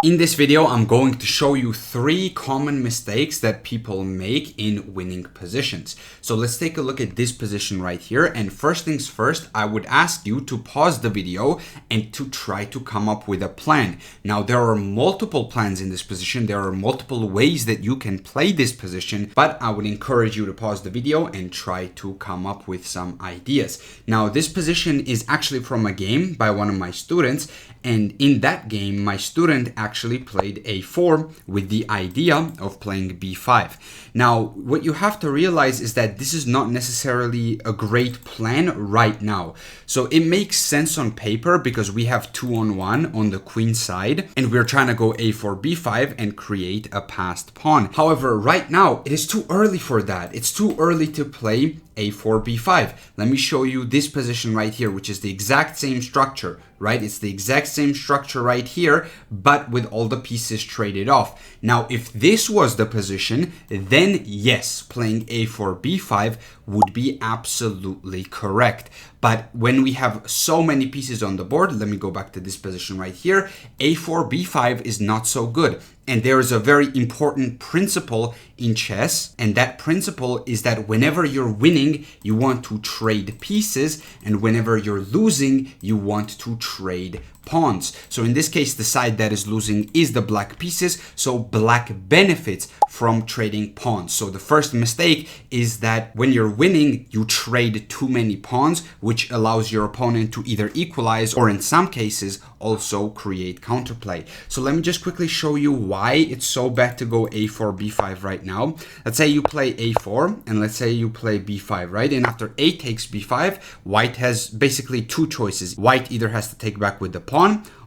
In this video, I'm going to show you 3 common mistakes that people make in winning positions. So let's take a look at this position right here. And first things first, I would ask you to pause the video and to try to come up with a plan. Now, there are multiple plans in this position. There are multiple ways that you can play this position, but I would encourage you to pause the video and try to come up with some ideas. Now, this position is actually from a game by one of my students. And in that game, my student actually played a4 with the idea of playing b5. Now, what you have to realize is that this is not necessarily a great plan right now. So it makes sense on paper because we have 2-on-1 on the queen side and we're trying to go a4, b5 and create a passed pawn. However, right now, it is too early for that. It's too early to play a4, b5. Let me show you this position right here, which is the exact same structure, right? It's the exact same structure right here, but with all the pieces traded off. Now, if this was the position, then yes, playing a4, b5 would be absolutely correct. But when we have so many pieces on the board, let me go back to this position right here, a4, b5 is not so good. And there is a very important principle in chess, and that principle is that whenever you're winning, you want to trade pieces, and whenever you're losing, you want to trade pawns. So in this case, the side that is losing is the black pieces, so black benefits from trading pawns. So the first mistake is that when you're winning, you trade too many pawns, which allows your opponent to either equalize or in some cases also create counterplay. So let me just quickly show you why it's so bad to go a4, b5 right now. Let's say you play a4 and let's say you play b5, right? And after a takes b5, white has basically 2 choices. White either has to take back with the pawn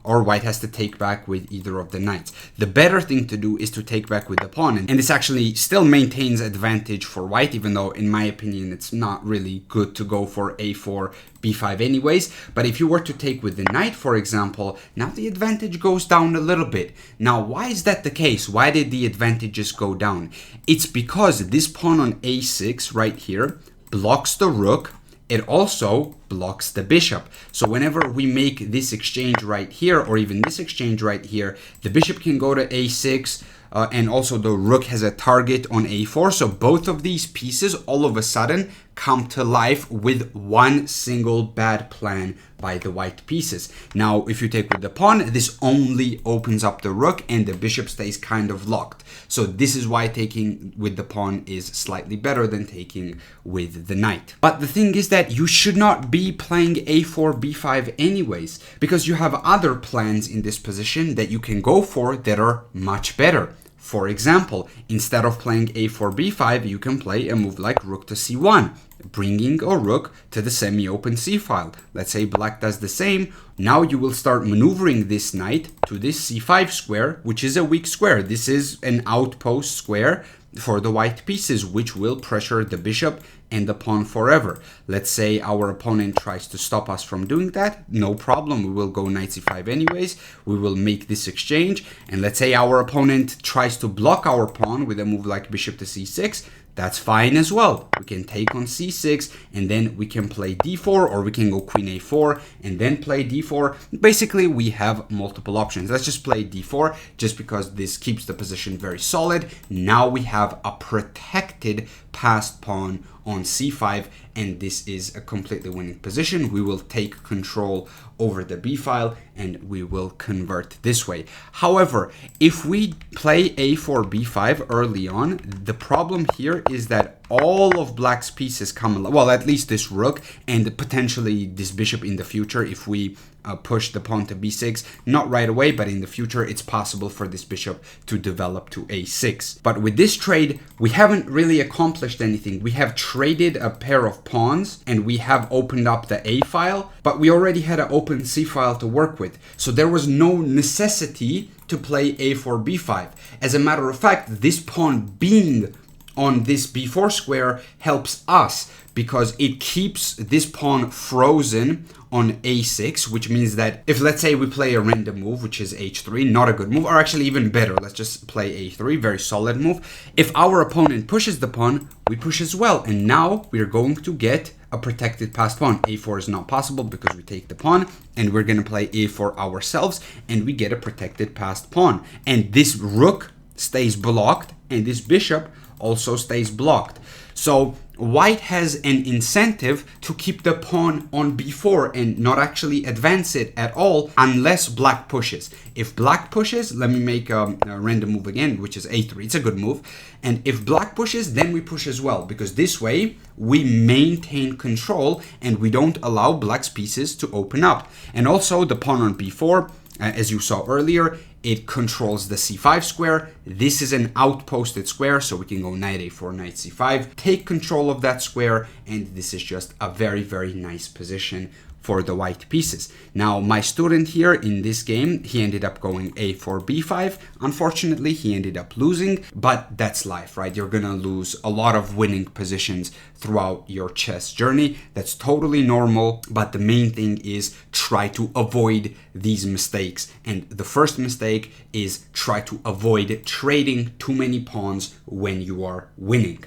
or white has to take back with either of the knights. The better thing to do is to take back with the pawn. And this actually still maintains advantage for white, even though in my opinion, it's not really good to go for a4, b5 anyways. But if you were to take with the knight, for example, now the advantage goes down a little bit. Now, why is that the case? Why did the advantages go down? It's because this pawn on a6 right here blocks the rook. It also blocks the bishop. So whenever we make this exchange right here, or even this exchange right here, the bishop can go to a6, and also the rook has a target on a4. So both of these pieces all of a sudden come to life with one single bad plan by the white pieces. Now, if you take with the pawn, this only opens up the rook and the bishop stays kind of locked. So this is why taking with the pawn is slightly better than taking with the knight. But the thing is that you should not be playing a4, b5 anyways, because you have other plans in this position that you can go for that are much better. For example, instead of playing a4, b5, you can play a move like rook to c1, bringing a rook to the semi-open c-file. Let's say black does the same. Now you will start maneuvering this knight to this c5 square, which is a weak square. This is an outpost square for the white pieces, which will pressure the bishop and the pawn forever. Let's say our opponent tries to stop us from doing that. No problem. We will go knight c5 anyways. We will make this exchange. And let's say our opponent tries to block our pawn with a move like bishop to c6. That's fine as well. We can take on c6 and then we can play d4, or we can go queen a4 and then play d4. Basically, we have multiple options. Let's just play d4 just because this keeps the position very solid. Now we have a protected passed pawn on c5, and this is a completely winning position. We will take control over the b file and we will convert this way. However, if we play a4, b5 early on, the problem here is that all of black's pieces come, well, at least this rook and potentially this bishop in the future if we push the pawn to b6. Not right away, but in the future, it's possible for this bishop to develop to a6. But with this trade, we haven't really accomplished anything. We have traded a pair of pawns and we have opened up the a file, but we already had an open c file to work with. So there was no necessity to play a4, b5. As a matter of fact, this pawn being on this b4 square helps us because it keeps this pawn frozen on a6, which means that if, let's say, we play a random move, which is h3, not a good move, or actually even better, let's just play a3, very solid move. If our opponent pushes the pawn, we push as well, and now we are going to get a protected passed pawn. a4 is not possible because we take the pawn, and we're going to play a4 ourselves, and we get a protected passed pawn. And this rook stays blocked, and this bishop also stays blocked. So white has an incentive to keep the pawn on b4 and not actually advance it at all unless black pushes. If black pushes, let me make a random move again, which is a3. It's a good move. And if black pushes, then we push as well, because this way we maintain control and we don't allow black's pieces to open up. And also the pawn on b4, as you saw earlier, it controls the c5 square. This is an outposted square, so we can go knight a4, knight c5, take control of that square, and this is just a very, very nice position for the white pieces. Now, my student here in this game, he ended up going a4, b5. Unfortunately, he ended up losing, but that's life, right? You're gonna lose a lot of winning positions throughout your chess journey. That's totally normal, but the main thing is try to avoid these mistakes. And the first mistake is try to avoid trading too many pawns when you are winning.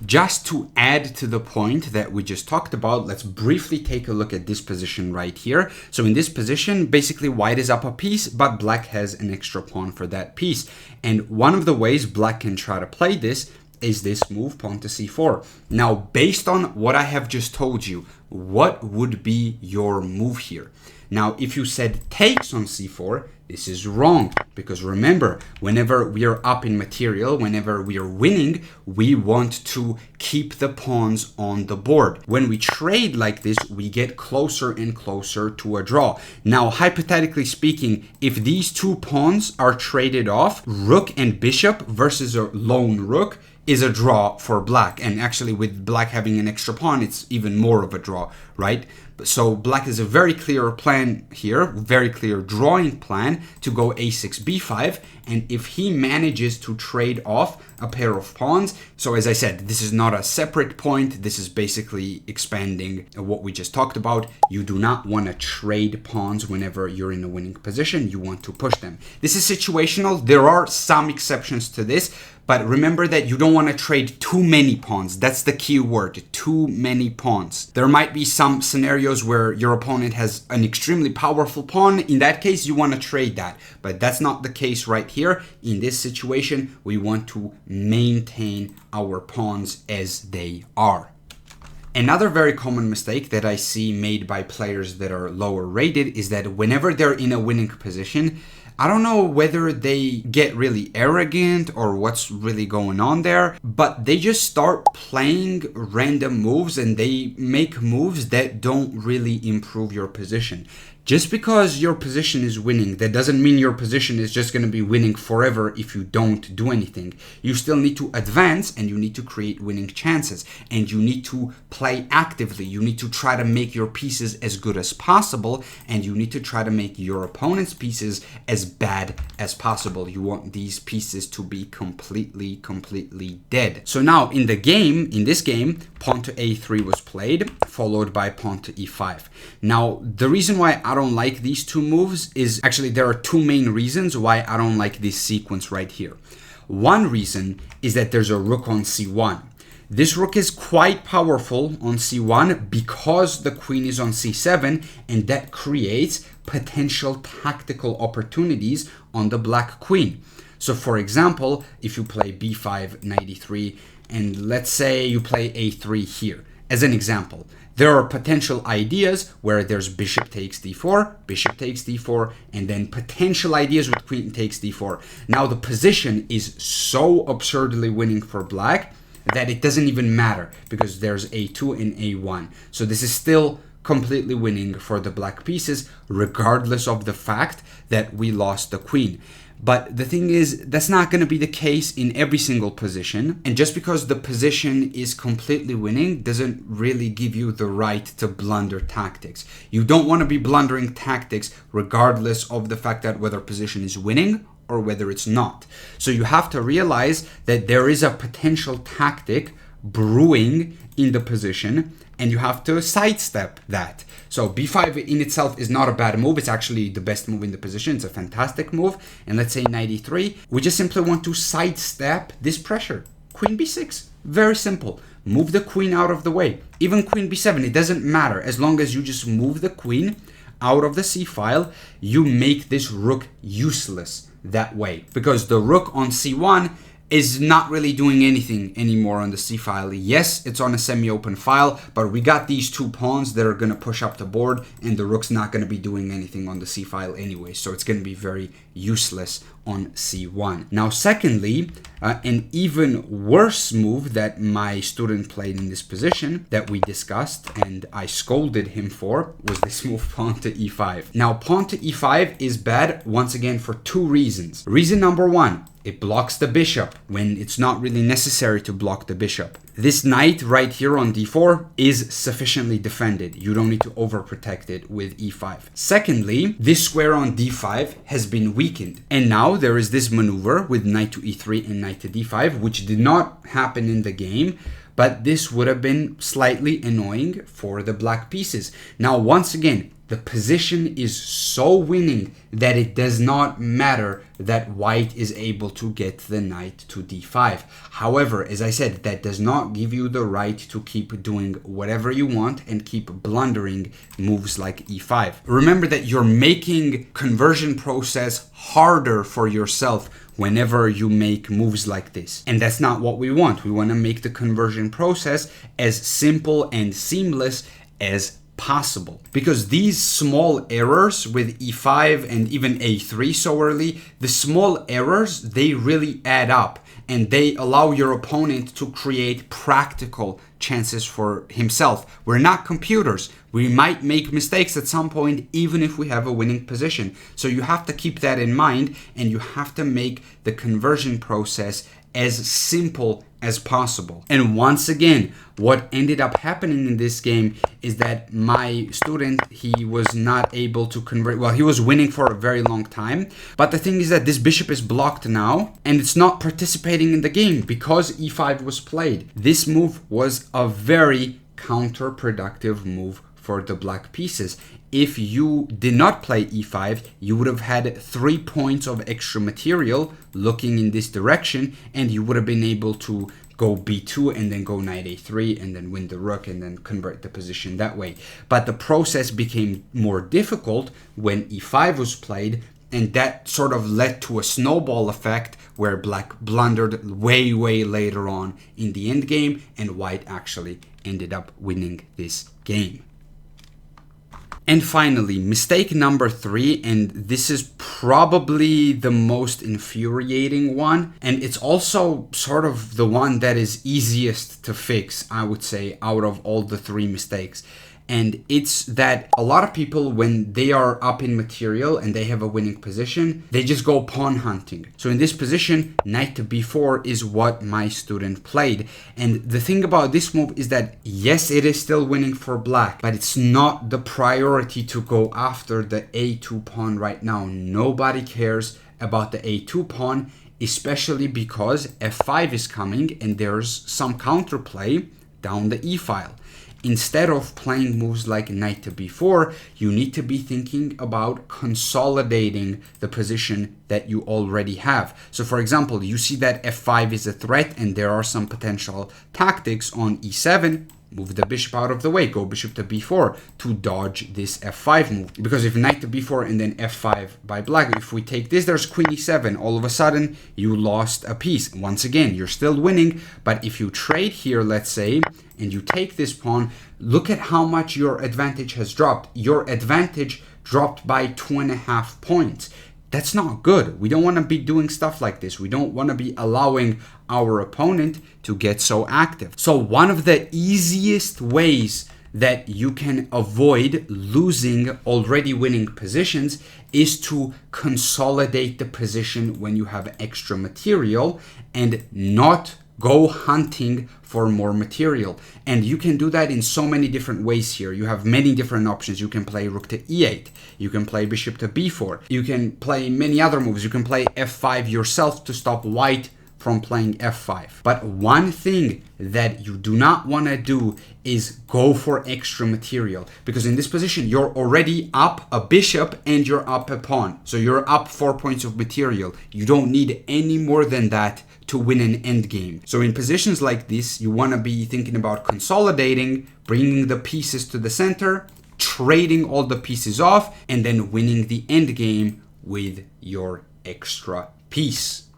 Just to add to the point that we just talked about, let's briefly take a look at this position right here. So in this position, basically white is up a piece, but black has an extra pawn for that piece. And one of the ways black can try to play this is this move, pawn to c4. Now, based on what I have just told you, what would be your move here? Now, if you said takes on c4, this is wrong, because remember, whenever we are up in material, whenever we are winning, we want to keep the pawns on the board. When we trade like this, we get closer and closer to a draw. Now, hypothetically speaking, if these two pawns are traded off, rook and bishop versus a lone rook is a draw for black. And actually with black having an extra pawn, it's even more of a draw, right? So black has a very clear plan here, very clear drawing plan to go a6, b5. And if he manages to trade off a pair of pawns, so as I said, this is not a separate point. This is basically expanding what we just talked about. You do not want to trade pawns whenever you're in a winning position. You want to push them. This is situational. There are some exceptions to this, but remember that you don't want to trade too many pawns. That's the key word, too many pawns. There might be some scenarios where your opponent has an extremely powerful pawn. In that case, you want to trade that, but that's not the case right here. In this situation, we want to maintain our pawns as they are. Another very common mistake that I see made by players that are lower rated is that whenever they're in a winning position, I don't know whether they get really arrogant or what's really going on there, but they just start playing random moves and they make moves that don't really improve your position. Just because your position is winning, that doesn't mean your position is just going to be winning forever if you don't do anything. You still need to advance and you need to create winning chances. And you need to play actively. You need to try to make your pieces as good as possible. And you need to try to make your opponent's pieces as bad as possible. You want these pieces to be completely dead. So now in this game, pawn to a3 was played, followed by pawn to e5. Now, the reason why I don't like these two moves is actually there are two main reasons why I don't like this sequence right here. One reason is that there's a rook on c1. This rook is quite powerful on c1 because the queen is on c7, and that creates potential tactical opportunities on the black queen. So for example, if you play b5, knight e3, and let's say you play a3 here, as an example, there are potential ideas where there's bishop takes d4, and then potential ideas with queen takes d4. Now the position is so absurdly winning for black that it doesn't even matter because there's a2 and a1. So this is still completely winning for the black pieces, regardless of the fact that we lost the queen. But the thing is, that's not going to be the case in every single position. And just because the position is completely winning doesn't really give you the right to blunder tactics. You don't want to be blundering tactics regardless of the fact that whether position is winning or whether it's not. So you have to realize that there is a potential tactic brewing in the position, and you have to sidestep that. So b5 in itself is not a bad move. It's actually the best move in the position. It's a fantastic move. And let's say knight e3, we just simply want to sidestep this pressure. Queen b6, very simple. Move the queen out of the way. Even queen b7, it doesn't matter. As long as you just move the queen out of the c file, you make this rook useless that way. Because the rook on c1 is not really doing anything anymore on the c file. Yes, it's on a semi-open file, but we got these two pawns that are going to push up the board, and the rook's not going to be doing anything on the c file anyway, so it's going to be very useless on c1. Now, secondly, an even worse move that my student played in this position that we discussed and I scolded him for was this move, pawn to e5. Now, pawn to e5 is bad once again for two reasons. Reason number one, it blocks the bishop when it's not really necessary to block the bishop. This knight right here on d4 is sufficiently defended. You don't need to overprotect it with e5. Secondly, this square on d5 has been weakened. And now there is this maneuver with knight to e3 and knight to d5, which did not happen in the game, but this would have been slightly annoying for the black pieces. Now, once again, the position is so winning that it does not matter that white is able to get the knight to d5. However, as I said, that does not give you the right to keep doing whatever you want and keep blundering moves like e5. Remember that you're making conversion process harder for yourself whenever you make moves like this. And that's not what we want. We want to make the conversion process as simple and seamless as possible, because these small errors with e5 and even a3 so early, the small errors, they really add up and they allow your opponent to create practical chances for himself. We're not computers. We might make mistakes at some point even if we have a winning position. So you have to keep that in mind, and you have to make the conversion process as simple as possible. And once again, what ended up happening in this game is that my student, he was not able to convert. Well, he was winning for a very long time, but the thing is that this bishop is blocked now and it's not participating in the game because e5 was played. This move was a very counterproductive move for the black pieces. If you did not play e5, you would have had 3 points of extra material looking in this direction, and you would have been able to go b2 and then go knight a3 and then win the rook and then convert the position that way. But the process became more difficult when e5 was played, and that sort of led to a snowball effect where black blundered way later on in the end game, and white actually ended up winning this game. And finally, mistake number 3, and this is probably the most infuriating one, and it's also sort of the one that is easiest to fix, I would say, out of all the 3 mistakes. And it's that a lot of people, when they are up in material and they have a winning position, they just go pawn hunting. So in this position, knight to b4 is what my student played. And the thing about this move is that, yes, it is still winning for black, but it's not the priority to go after the a2 pawn right now. Nobody cares about the a2 pawn, especially because f5 is coming and there's some counterplay down the e file. Instead of playing moves like knight to b4, you need to be thinking about consolidating the position that you already have. So for example, you see that f5 is a threat and there are some potential tactics on e7. Move the bishop out of the way, go bishop to b4 to dodge this f5 move. Because if knight to b4 and then f5 by black, if we take this, there's queen e7. All of a sudden, you lost a piece. Once again, you're still winning, but if you trade here, let's say, and you take this pawn, look at how much your advantage has dropped. Your advantage dropped by 2.5 points. That's not good. We don't want to be doing stuff like this. We don't want to be allowing our opponent to get so active. So one of the easiest ways that you can avoid losing already winning positions is to consolidate the position when you have extra material and not go hunting for more material. And you can do that in so many different ways here. You have many different options. You can play rook to e8. You can play bishop to b4. You can play many other moves. You can play f5 yourself to stop white from playing f5. But one thing that you do not want to do is go for extra material, because in this position you're already up a bishop and you're up a pawn. So you're up 4 points of material. You don't need any more than that to win an endgame. So in positions like this, you want to be thinking about consolidating, bringing the pieces to the center, trading all the pieces off, and then winning the endgame with your extra piece.